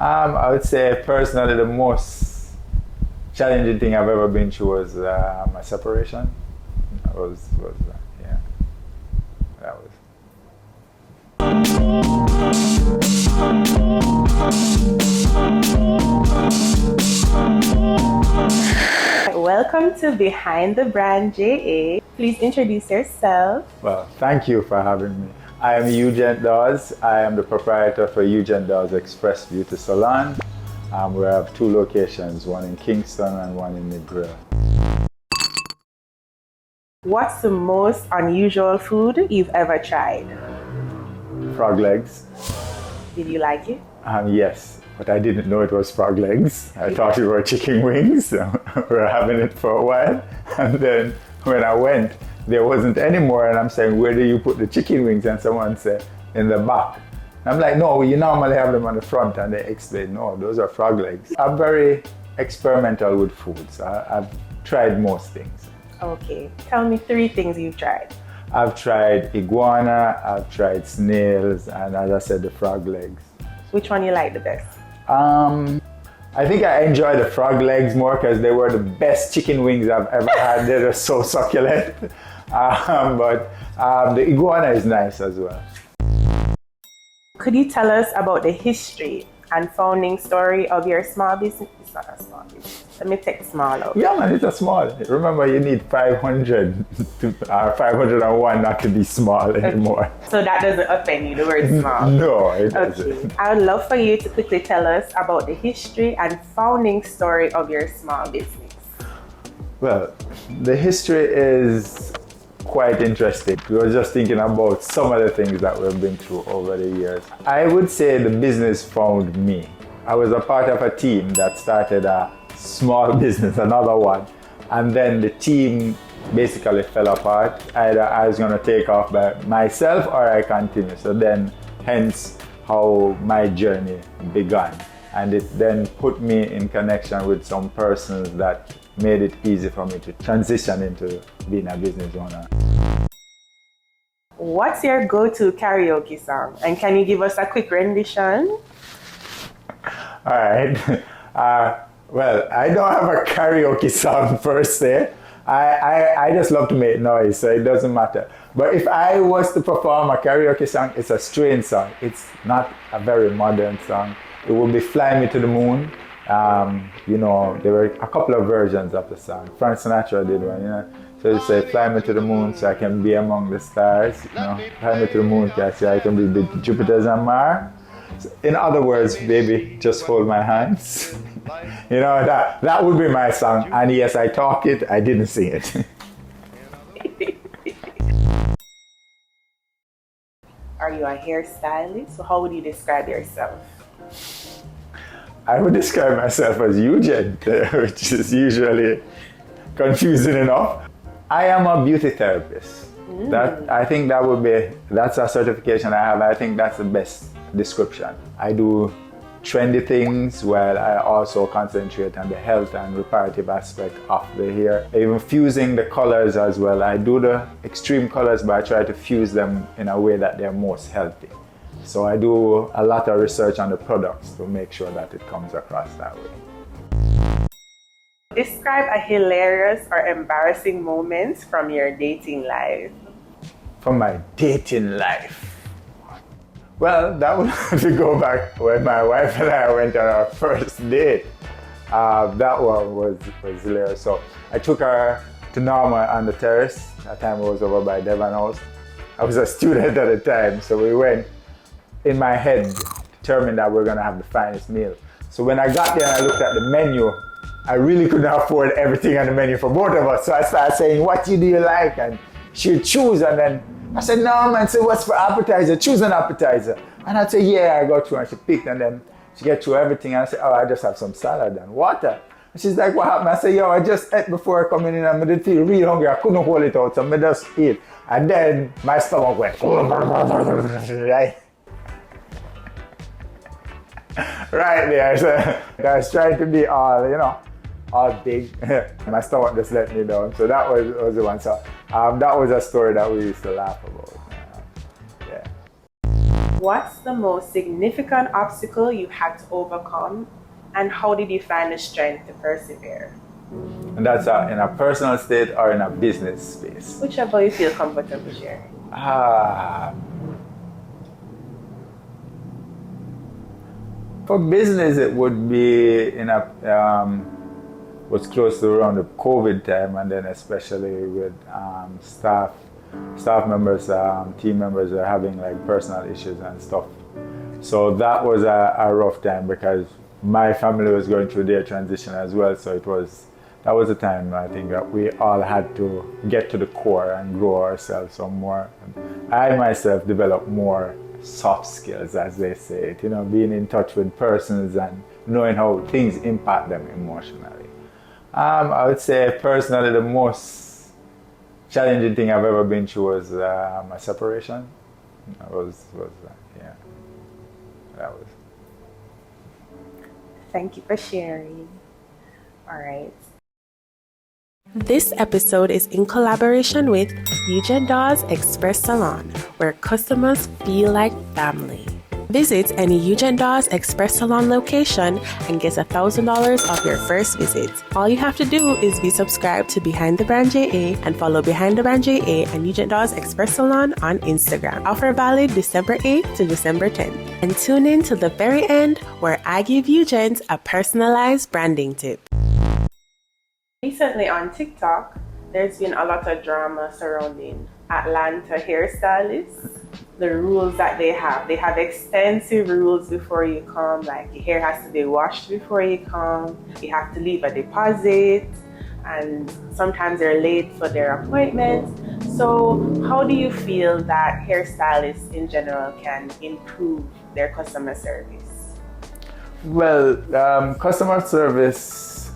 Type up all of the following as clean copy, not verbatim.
I would say personally the most challenging thing I've ever been through was my separation. Yeah, that was. Welcome to Behind the Brand JA. Please introduce yourself. Well, thank you for having me. I am Eugent Dawes. I am the proprietor for Eugent Dawes Express Beauty Salon. We have 2 locations, one in Kingston and one in Negril. What's the most unusual food you've ever tried? Frog legs. Did you like it? Yes, but I didn't know it was frog legs. I thought it were chicken wings. So we were having it for a while. And then when I went, there wasn't any more. And I'm saying, where do you put the chicken wings? And someone said, in the back. I'm like, no, you normally have them on the front. And they explained, no, those are frog legs. I'm very experimental with foods. I've tried most things. Okay, tell me 3 things you've tried. I've tried iguana, I've tried snails, and as I said, the frog legs. Which one you like the best? I think I enjoy the frog legs more because they were the best chicken wings I've ever had. They're just so succulent. But the iguana is nice as well. Could you tell us about the history and founding story of your small business? It's not a small business. Let me take small out. Yeah, man, it's a small. Remember, you need 500 to 501 not to be small anymore. So that doesn't offend you, the word small? No, it doesn't. Okay. I would love for you to quickly tell us about the history and founding story of your small business. Well, the history is quite interesting. We were just thinking about some of the things that we've been through over the years. I would say the business found me. I was a part of a team that started a small business, another one, and then the team basically fell apart. Either I was going to take off by myself or I continue. So then, hence how my journey began. And it then put me in connection with some persons that made it easy for me to transition into being a business owner. What's your go-to karaoke song? And can you give us a quick rendition? All right. Well, I don't have a karaoke song per se. I just love to make noise, so it doesn't matter. But if I was to perform a karaoke song, it's a strange song. It's not a very modern song. It would be Fly Me to the Moon. You know, there were a couple of versions of the song. Frank Sinatra did one, you know. So you say, fly me to the moon so I can be among the stars. You know, fly me to the moon so I can be with Jupiter's and Mars. In other words, baby, just hold my hands. You know, that would be my song. And yes, I talk it, I didn't sing it. Are you a hairstylist? So how would you describe yourself? I would describe myself as Eugent, which is usually confusing enough. I am a beauty therapist. I think that's a certification I have. I think that's the best description. I do trendy things while I also concentrate on the health and reparative aspect of the hair. Even fusing the colors as well. I do the extreme colors, but I try to fuse them in a way that they're most healthy. So I do a lot of research on the products to make sure that it comes across that way. Describe a hilarious or embarrassing moment from your dating life. From my dating life. Well, that would have to go back when my wife and I went on our first date. That one was hilarious. So I took her to Norma on the terrace. That time I was over by Devon House. I was a student at the time, so we went. In my head, determined that we're gonna have the finest meal. So when I got there and I looked at the menu, I really couldn't afford everything on the menu for both of us. So I started saying, what do you like? And she'd choose, and then I said, no man, so what's for appetizer? Choose an appetizer. And I'd say, yeah, I got through, and she picked, and then she get through everything, and I said, oh, I just have some salad and water. And she's like, what happened? I said, yo, I just ate before coming in, and I didn't feel real hungry. I couldn't hold it out, so I just eat. And then my stomach went, right? Right there. So I was trying to be all big. My stomach just let me down. So that was the one. So that was a story that we used to laugh about. Yeah. What's the most significant obstacle you had to overcome, and how did you find the strength to persevere? And that's in a personal state or in a business space? Whichever you feel comfortable sharing. For business, it would be in a was close to around the COVID time, and then especially with staff members, team members are having like personal issues and stuff. So that was a rough time because my family was going through their transition as well. So that was a time I think that we all had to get to the core and grow ourselves some more. I myself developed more soft skills, as they say it, being in touch with persons and knowing how things impact them emotionally. I would say personally the most challenging thing I've ever been through was a separation. That was. Thank you for sharing. All right. This episode is in collaboration with Eugent Dawes Express Salon, where customers feel like family. Visit any Eugent Dawes Express Salon location and get $1,000 off your first visit. All you have to do is be subscribed to Behind the Brand JA and follow Behind the Brand JA and Eugent Dawes Express Salon on Instagram. Offer valid December 8th to December 10th. And tune in to the very end where I give Eugent a personalized branding tip. Recently on TikTok, there's been a lot of drama surrounding Atlanta hairstylists. The rules that they have extensive rules before you come, like your hair has to be washed before you come, you have to leave a deposit, and sometimes they're late for their appointments. So how do you feel that hairstylists in general can improve their customer service? Well, customer service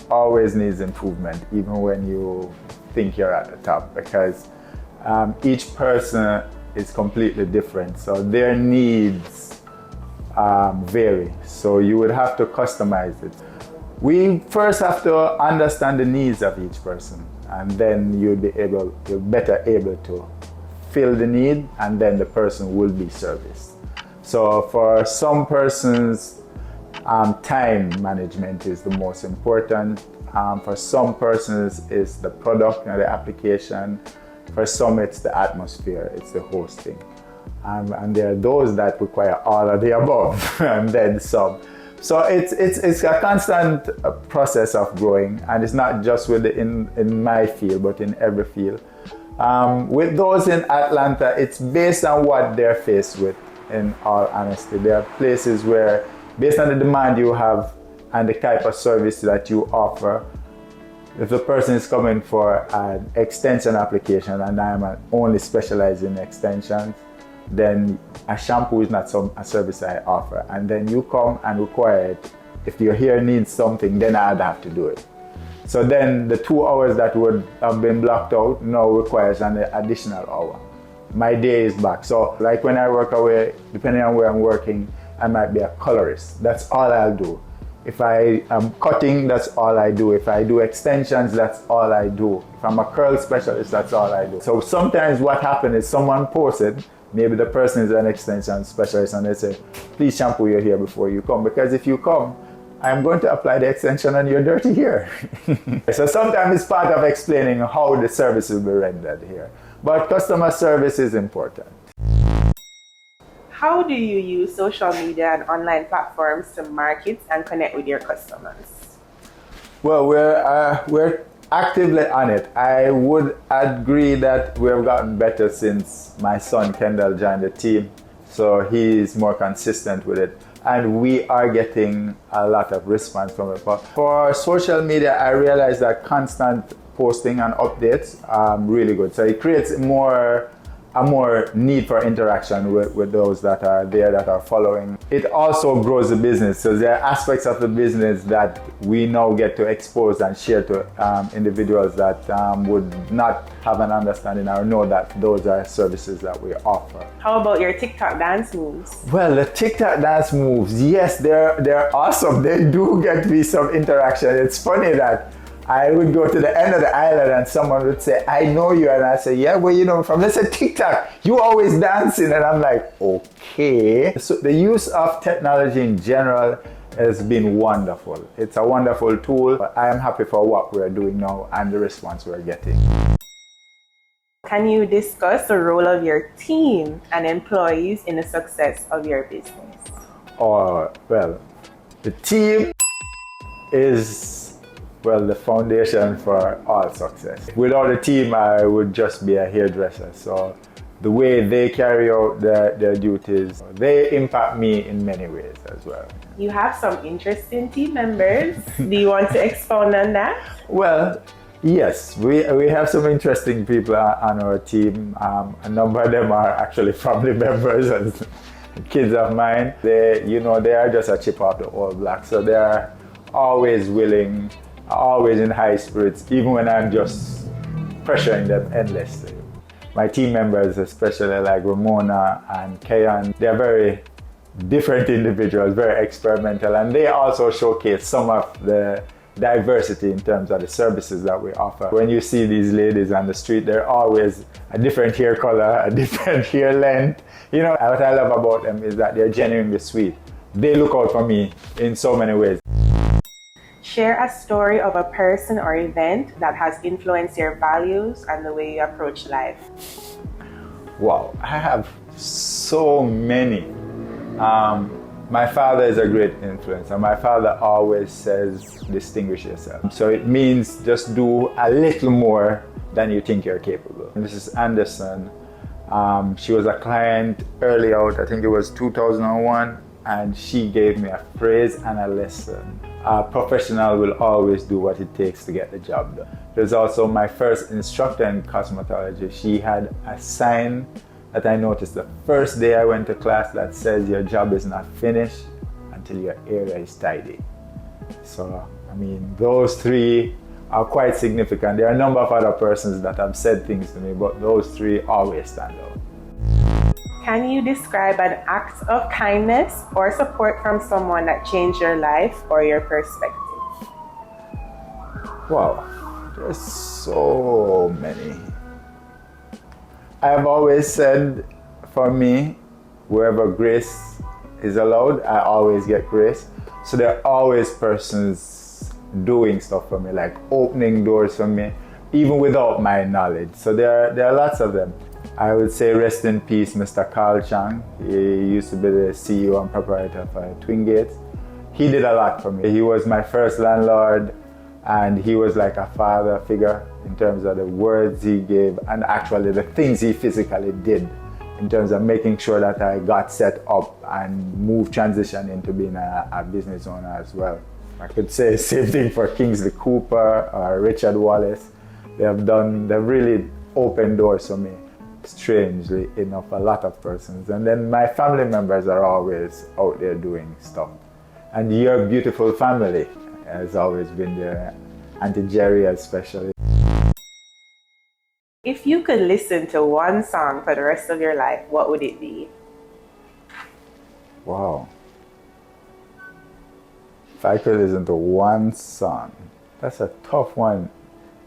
always needs improvement, even when you think you're at the top, because each person is completely different, so their needs vary. So you would have to customize it. We first have to understand the needs of each person, and then you're better able to fill the need, and then the person will be serviced. So for some persons, time management is the most important. For some persons, it's the product and the application. For some, it's the atmosphere, it's the hosting. And there are those that require all of the above and then some. So it's a constant process of growing, and it's not just in my field, but in every field. With those in Atlanta, it's based on what they're faced with, in all honesty. There are places where, based on the demand you have and the type of service that you offer, if the person is coming for an extension application and I'm only specialized in extensions, then a shampoo is not a service I offer. And then you come and require it. If your hair needs something, then I'd have to do it. So then the 2 hours that would have been blocked out now requires an additional hour. My day is back. So like when I work away, depending on where I'm working, I might be a colorist. That's all I'll do. If I am cutting, that's all I do. If I do extensions, that's all I do. If I'm a curl specialist, that's all I do. So sometimes what happens is someone posted, maybe the person is an extension specialist, and they say, please shampoo your hair before you come, because if you come, I'm going to apply the extension on your dirty hair. So sometimes it's part of explaining how the service will be rendered here. But customer service is important. How do you use social media and online platforms to market and connect with your customers? Well, we're actively on it. I would agree that we have gotten better since my son Kendall joined the team, so he's more consistent with it. And we are getting a lot of response from it. But for social media, I realize that constant posting and updates are really good. So it creates a more need for interaction with those that are there, that are following. It also grows the business. So there are aspects of the business that we now get to expose and share to individuals that would not have an understanding or know that those are services that we offer. How about your TikTok dance moves? Well, the TikTok dance moves, yes, they're awesome. They do get me some interaction. It's funny that I would go to the end of the island and someone would say, I know you. And I say, yeah, where you know from? They say, TikTok, you always dancing. And I'm like, okay. So the use of technology in general has been wonderful. It's a wonderful tool, but I am happy for what we're doing now and the response we're getting. Can you discuss the role of your team and employees in the success of your business? Well, the team is, the foundation for all success. Without a team, I would just be a hairdresser. So the way they carry out their duties, they impact me in many ways as well. You have some interesting team members. Do you want to expound on that? Well, yes, we have some interesting people on our team. A number of them are actually family members and kids of mine. They are just a chip off the old block. So they are always willing, always in high spirits, even when I'm just pressuring them endlessly. My team members, especially like Ramona and Kayan, they're very different individuals, very experimental, and they also showcase some of the diversity in terms of the services that we offer. When you see these ladies on the street, they're always a different hair color, a different hair length. What I love about them is that they're genuinely sweet. They look out for me in so many ways. Share a story of a person or event that has influenced your values and the way you approach life. Wow, I have so many. My father is a great influence, and my father always says, distinguish yourself. So it means just do a little more than you think you're capable. Mrs. Anderson, she was a client early out, I think it was 2001, and she gave me a phrase and a lesson. A professional will always do what it takes to get the job done. There's also my first instructor in cosmetology. She had a sign that I noticed the first day I went to class that says your job is not finished until your area is tidy. So, those three are quite significant. There are a number of other persons that have said things to me, but those three always stand out. Can you describe an act of kindness or support from someone that changed your life or your perspective? Wow, there's so many. I have always said, for me, wherever grace is allowed, I always get grace. So there are always persons doing stuff for me, like opening doors for me, even without my knowledge. So there are lots of them. I would say rest in peace, Mr. Carl Chang. He used to be the CEO and proprietor for Twin Gates. He did a lot for me. He was my first landlord, and he was like a father figure in terms of the words he gave and actually the things he physically did in terms of making sure that I got set up and transition into being a business owner as well. I could say the same thing for Kingsley Cooper or Richard Wallace. They've really opened doors for me, strangely enough, a lot of persons. And then my family members are always out there doing stuff. And your beautiful family has always been there, Auntie Jerry especially. If you could listen to one song for the rest of your life, what would it be? Wow. If I could listen to one song, that's a tough one.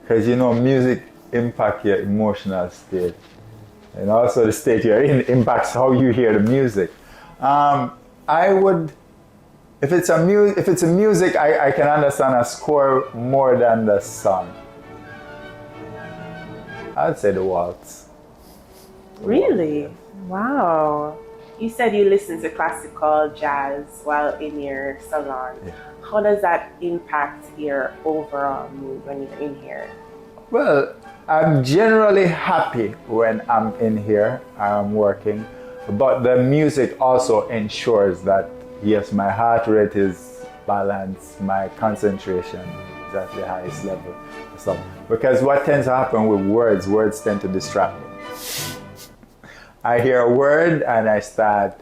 Because music impacts your emotional state. And also the state you're in impacts how you hear the music. I would, if it's a music, I can understand a score more than the song. I'd say the waltz. Really? Wow. You said you listen to classical jazz while in your salon. Yeah. How does that impact your overall mood when you're in here? Well, I'm generally happy when I'm in here, I'm working, but the music also ensures that, yes, my heart rate is balanced, my concentration is at the highest level. So, because what tends to happen with words tend to distract me. I hear a word and I start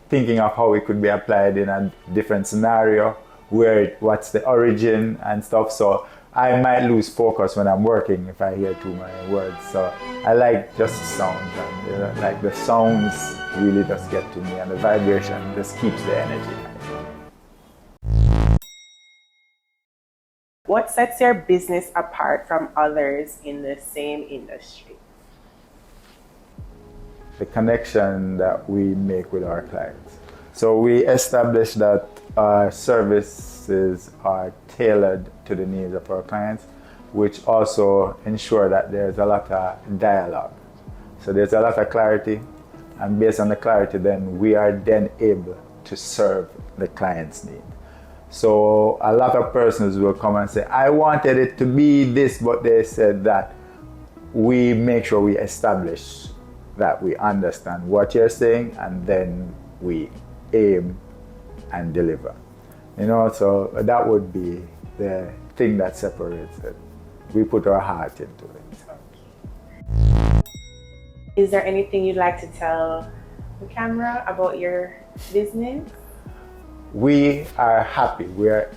thinking of how it could be applied in a different scenario, what's the origin and stuff. So I might lose focus when I'm working if I hear too many words. So I like just the sounds, and like the sounds really just get to me, and the vibration just keeps the energy. What sets your business apart from others in the same industry? The connection that we make with our clients. So we establish that our services are tailored to the needs of our clients, which also ensure that there's a lot of dialogue. So there's a lot of clarity, and based on the clarity, then we are then able to serve the client's need. So a lot of persons will come and say, I wanted it to be this, but they said that. We make sure we establish that we understand what you're saying, and then we aim and deliver. So that would be the thing that separates it. We put our heart into it. Is there anything you'd like to tell the camera about your business? We are happy. We're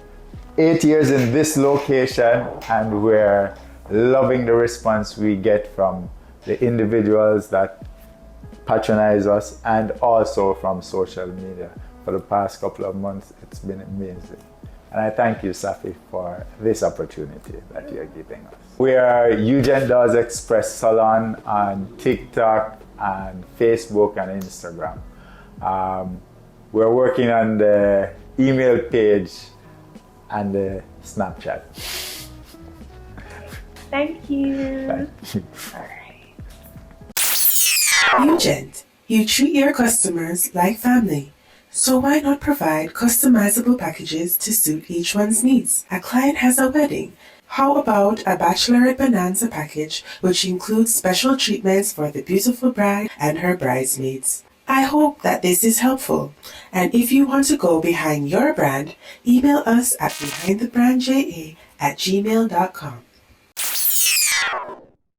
8 years in this location, and we're loving the response we get from the individuals that patronize us, and also from social media. For the past couple of months, it's been amazing. And I thank you, Safi, for this opportunity that you're giving us. We are Eugent Dawes Express Salon on TikTok and Facebook and Instagram. We're working on the email page and the Snapchat. Thank you. Thank you. All right. Eugent, you treat your customers like family. So why not provide customizable packages to suit each one's needs? A client has a wedding. How about a bachelorette bonanza package, which includes special treatments for the beautiful bride and her bridesmaids? I hope that this is helpful. And if you want to go behind your brand, email us at behindthebrandja@gmail.com.